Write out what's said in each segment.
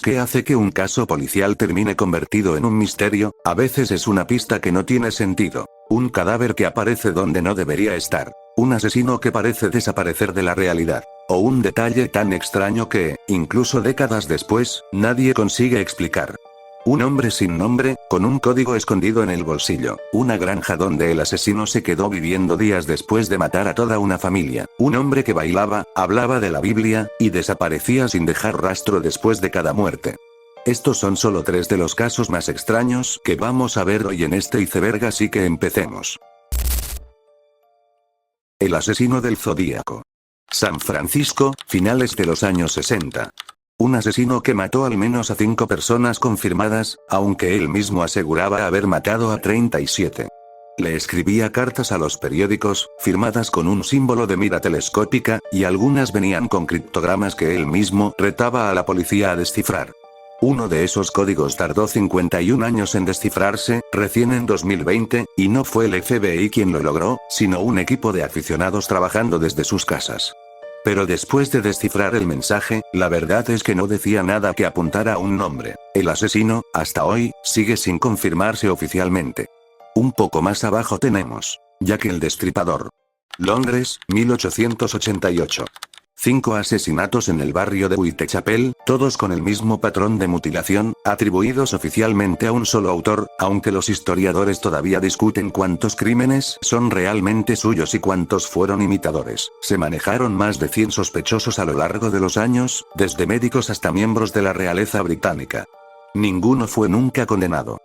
que hace que un caso policial termine convertido en un misterio, a veces es una pista que no tiene sentido. Un cadáver que aparece donde no debería estar. Un asesino que parece desaparecer de la realidad. O un detalle tan extraño que, incluso décadas después, nadie consigue explicar. Un hombre sin nombre, con un código escondido en el bolsillo. Una granja donde el asesino se quedó viviendo días después de matar a toda una familia. Un hombre que bailaba, hablaba de la Biblia, y desaparecía sin dejar rastro después de cada muerte. Estos son solo 3 de los casos más extraños que vamos a ver hoy en este iceberg, así que empecemos. El asesino del Zodíaco. San Francisco, finales de los años 60. Un asesino que mató al menos a 5 personas confirmadas, aunque él mismo aseguraba haber matado a 37. Le escribía cartas a los periódicos, firmadas con un símbolo de mira telescópica, y algunas venían con criptogramas que él mismo retaba a la policía a descifrar. Uno de esos códigos tardó 51 años en descifrarse, recién en 2020, y no fue el FBI quien lo logró, sino un equipo de aficionados trabajando desde sus casas. Pero después de descifrar el mensaje, la verdad es que no decía nada que apuntara a un nombre. El asesino, hasta hoy, sigue sin confirmarse oficialmente. Un poco más abajo tenemos Jack el Destripador. Londres, 1888. 5 asesinatos en el barrio de Whitechapel, todos con el mismo patrón de mutilación, atribuidos oficialmente a un solo autor, aunque los historiadores todavía discuten cuántos crímenes son realmente suyos y cuántos fueron imitadores. Se manejaron más de 100 sospechosos a lo largo de los años, desde médicos hasta miembros de la realeza británica. Ninguno fue nunca condenado.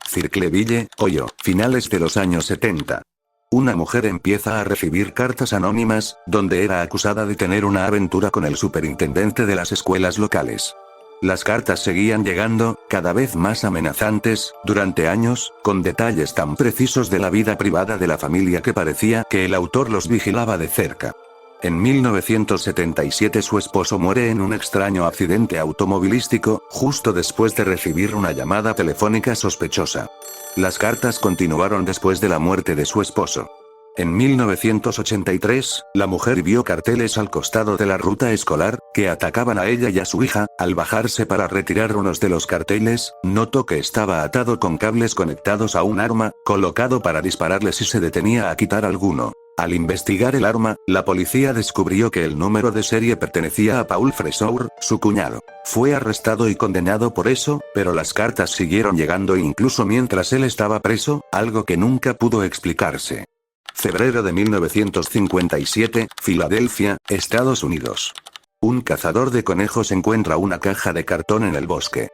Circleville, Ohio, finales de los años 70. Una mujer empieza a recibir cartas anónimas, donde era acusada de tener una aventura con el superintendente de las escuelas locales. Las cartas seguían llegando, cada vez más amenazantes, durante años, con detalles tan precisos de la vida privada de la familia que parecía que el autor los vigilaba de cerca. En 1977 su esposo muere en un extraño accidente automovilístico, justo después de recibir una llamada telefónica sospechosa. Las cartas continuaron después de la muerte de su esposo. En 1983, la mujer vio carteles al costado de la ruta escolar, que atacaban a ella y a su hija. Al bajarse para retirar unos de los carteles, notó que estaba atado con cables conectados a un arma, colocado para dispararle si se detenía a quitar alguno. Al investigar el arma, la policía descubrió que el número de serie pertenecía a Paul Fresour, su cuñado. Fue arrestado y condenado por eso, pero las cartas siguieron llegando incluso mientras él estaba preso, algo que nunca pudo explicarse. Febrero de 1957, Filadelfia, Estados Unidos. Un cazador de conejos encuentra una caja de cartón en el bosque.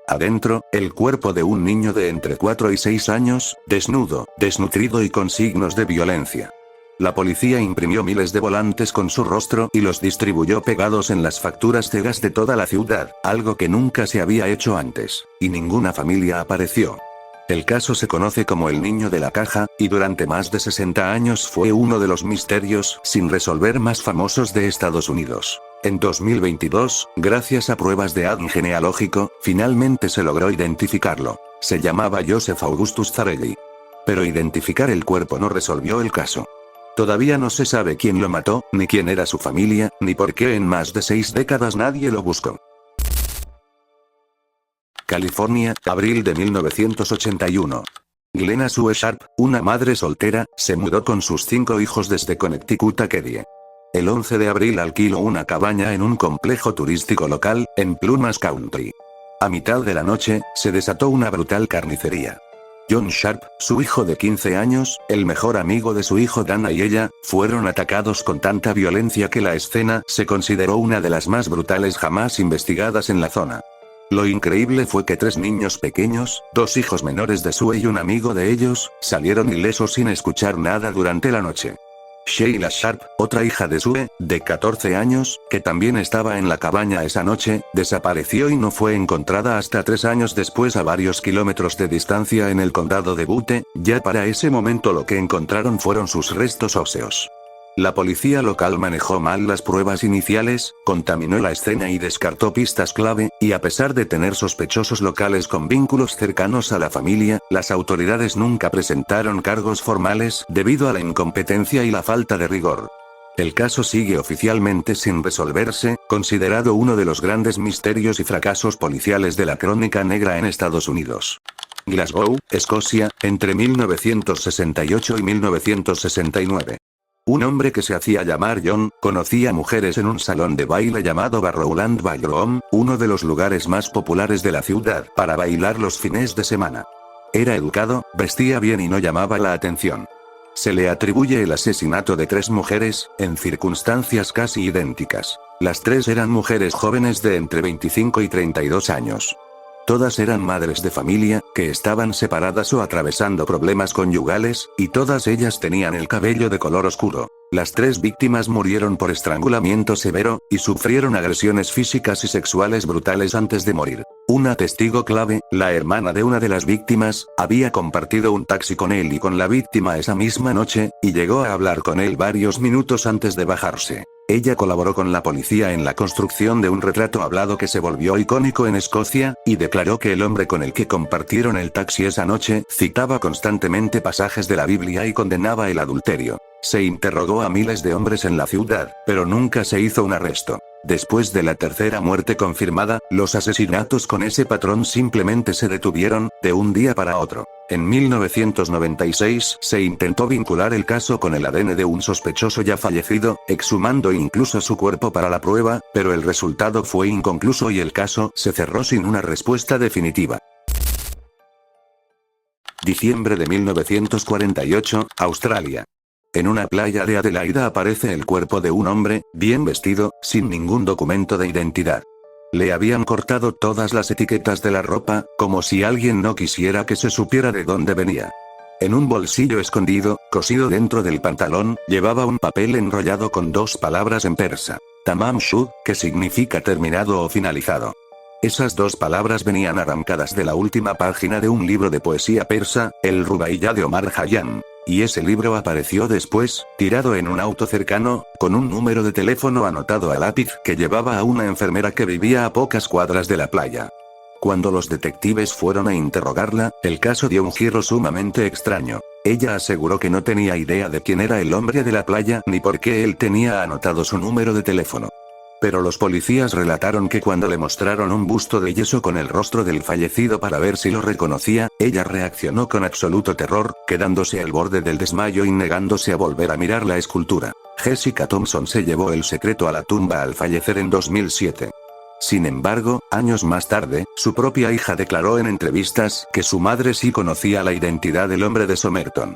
Adentro, el cuerpo de un niño de entre 4 y 6 años, desnudo, desnutrido y con signos de violencia. La policía imprimió miles de volantes con su rostro y los distribuyó pegados en las facturas de gas de toda la ciudad, algo que nunca se había hecho antes, y ninguna familia apareció. El caso se conoce como el niño de la caja, y durante más de 60 años fue uno de los misterios sin resolver más famosos de Estados Unidos. En 2022, gracias a pruebas de ADN genealógico, finalmente se logró identificarlo. Se llamaba Joseph Augustus Zarelli. Pero identificar el cuerpo no resolvió el caso. Todavía no se sabe quién lo mató, ni quién era su familia, ni por qué en más de 6 décadas nadie lo buscó. California, abril de 1981. Glenna Sue Sharp, una madre soltera, se mudó con sus 5 hijos desde Connecticut a Kedie. El 11 de abril alquiló una cabaña en un complejo turístico local, en Plumas Country. A mitad de la noche, se desató una brutal carnicería. John Sharp, su hijo de 15 años, el mejor amigo de su hijo Dana y ella, fueron atacados con tanta violencia que la escena se consideró una de las más brutales jamás investigadas en la zona. Lo increíble fue que 3 niños pequeños, 2 hijos menores de Sue y un amigo de ellos, salieron ilesos sin escuchar nada durante la noche. Sheila Sharp, otra hija de Sue, de 14 años, que también estaba en la cabaña esa noche, desapareció y no fue encontrada hasta 3 años después a varios kilómetros de distancia en el condado de Butte. Ya para ese momento lo que encontraron fueron sus restos óseos. La policía local manejó mal las pruebas iniciales, contaminó la escena y descartó pistas clave, y a pesar de tener sospechosos locales con vínculos cercanos a la familia, las autoridades nunca presentaron cargos formales debido a la incompetencia y la falta de rigor. El caso sigue oficialmente sin resolverse, considerado uno de los grandes misterios y fracasos policiales de la crónica negra en Estados Unidos. Glasgow, Escocia, entre 1968 y 1969. Un hombre que se hacía llamar John, conocía mujeres en un salón de baile llamado Barrowland Ballroom, uno de los lugares más populares de la ciudad, para bailar los fines de semana. Era educado, vestía bien y no llamaba la atención. Se le atribuye el asesinato de 3 mujeres, en circunstancias casi idénticas. Las 3 eran mujeres jóvenes de entre 25 y 32 años. Todas eran madres de familia, que estaban separadas o atravesando problemas conyugales, y todas ellas tenían el cabello de color oscuro. Las 3 víctimas murieron por estrangulamiento severo, y sufrieron agresiones físicas y sexuales brutales antes de morir. Una testigo clave, la hermana de una de las víctimas, había compartido un taxi con él y con la víctima esa misma noche, y llegó a hablar con él varios minutos antes de bajarse. Ella colaboró con la policía en la construcción de un retrato hablado que se volvió icónico en Escocia, y declaró que el hombre con el que compartieron el taxi esa noche citaba constantemente pasajes de la Biblia y condenaba el adulterio. Se interrogó a miles de hombres en la ciudad, pero nunca se hizo un arresto. Después de la tercera muerte confirmada, los asesinatos con ese patrón simplemente se detuvieron, de un día para otro. En 1996, se intentó vincular el caso con el ADN de un sospechoso ya fallecido, exhumando incluso su cuerpo para la prueba, pero el resultado fue inconcluso y el caso se cerró sin una respuesta definitiva. Diciembre de 1948, Australia. En una playa de Adelaida aparece el cuerpo de un hombre, bien vestido, sin ningún documento de identidad. Le habían cortado todas las etiquetas de la ropa, como si alguien no quisiera que se supiera de dónde venía. En un bolsillo escondido, cosido dentro del pantalón, llevaba un papel enrollado con 2 palabras en persa. Tamam shud, que significa terminado o finalizado. Esas 2 palabras venían arrancadas de la última página de un libro de poesía persa, el Rubaiyat de Omar Khayyam. Y ese libro apareció después, tirado en un auto cercano, con un número de teléfono anotado a lápiz que llevaba a una enfermera que vivía a pocas cuadras de la playa. Cuando los detectives fueron a interrogarla, el caso dio un giro sumamente extraño. Ella aseguró que no tenía idea de quién era el hombre de la playa ni por qué él tenía anotado su número de teléfono. Pero los policías relataron que cuando le mostraron un busto de yeso con el rostro del fallecido para ver si lo reconocía, ella reaccionó con absoluto terror, quedándose al borde del desmayo y negándose a volver a mirar la escultura. Jessica Thompson se llevó el secreto a la tumba al fallecer en 2007. Sin embargo, años más tarde, su propia hija declaró en entrevistas que su madre sí conocía la identidad del hombre de Somerton.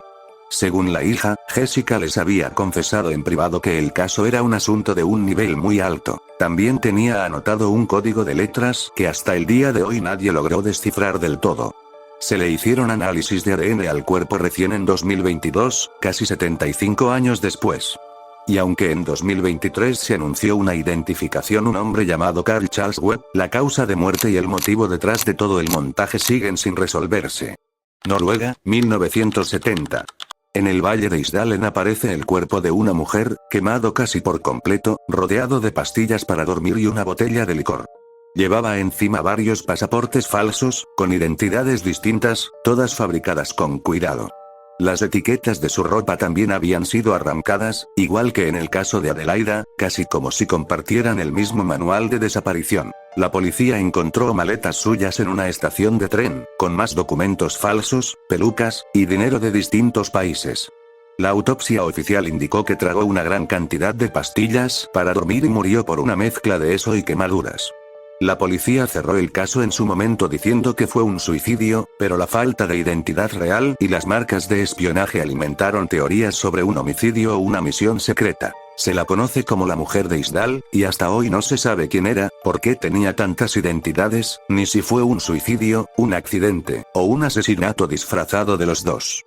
Según la hija, Jessica les había confesado en privado que el caso era un asunto de un nivel muy alto. También tenía anotado un código de letras que hasta el día de hoy nadie logró descifrar del todo. Se le hicieron análisis de ADN al cuerpo recién en 2022, casi 75 años después. Y aunque en 2023 se anunció una identificación, un hombre llamado Carl Charles Webb, la causa de muerte y el motivo detrás de todo el montaje siguen sin resolverse. Noruega, 1970. En el valle de Isdalen aparece el cuerpo de una mujer, quemado casi por completo, rodeado de pastillas para dormir y una botella de licor. Llevaba encima varios pasaportes falsos, con identidades distintas, todas fabricadas con cuidado. Las etiquetas de su ropa también habían sido arrancadas, igual que en el caso de Adelaida, casi como si compartieran el mismo manual de desaparición. La policía encontró maletas suyas en una estación de tren, con más documentos falsos, pelucas, y dinero de distintos países. La autopsia oficial indicó que tragó una gran cantidad de pastillas para dormir y murió por una mezcla de eso y quemaduras. La policía cerró el caso en su momento diciendo que fue un suicidio, pero la falta de identidad real y las marcas de espionaje alimentaron teorías sobre un homicidio o una misión secreta. Se la conoce como la mujer de Isdal, y hasta hoy no se sabe quién era, por qué tenía tantas identidades, ni si fue un suicidio, un accidente, o un asesinato disfrazado de los dos.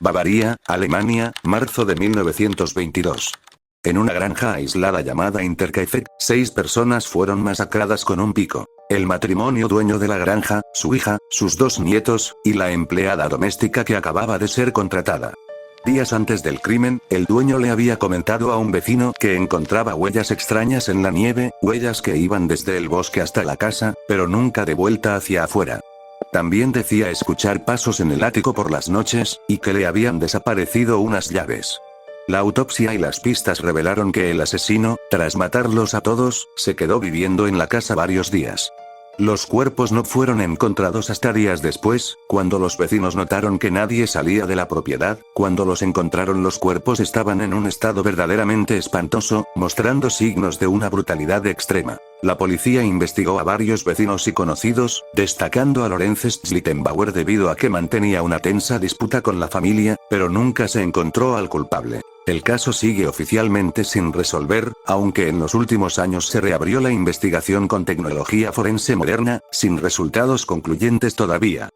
Bavaria, Alemania, marzo de 1922. En una granja aislada llamada Interkaifeck, 6 personas fueron masacradas con un pico. El matrimonio dueño de la granja, su hija, sus 2 nietos, y la empleada doméstica que acababa de ser contratada. Días antes del crimen, el dueño le había comentado a un vecino que encontraba huellas extrañas en la nieve, huellas que iban desde el bosque hasta la casa, pero nunca de vuelta hacia afuera. También decía escuchar pasos en el ático por las noches, y que le habían desaparecido unas llaves. La autopsia y las pistas revelaron que el asesino, tras matarlos a todos, se quedó viviendo en la casa varios días. Los cuerpos no fueron encontrados hasta días después, cuando los vecinos notaron que nadie salía de la propiedad. Cuando los encontraron, los cuerpos estaban en un estado verdaderamente espantoso, mostrando signos de una brutalidad extrema. La policía investigó a varios vecinos y conocidos, destacando a Lorenz Schlittenbauer debido a que mantenía una tensa disputa con la familia, pero nunca se encontró al culpable. El caso sigue oficialmente sin resolver, aunque en los últimos años se reabrió la investigación con tecnología forense moderna, sin resultados concluyentes todavía.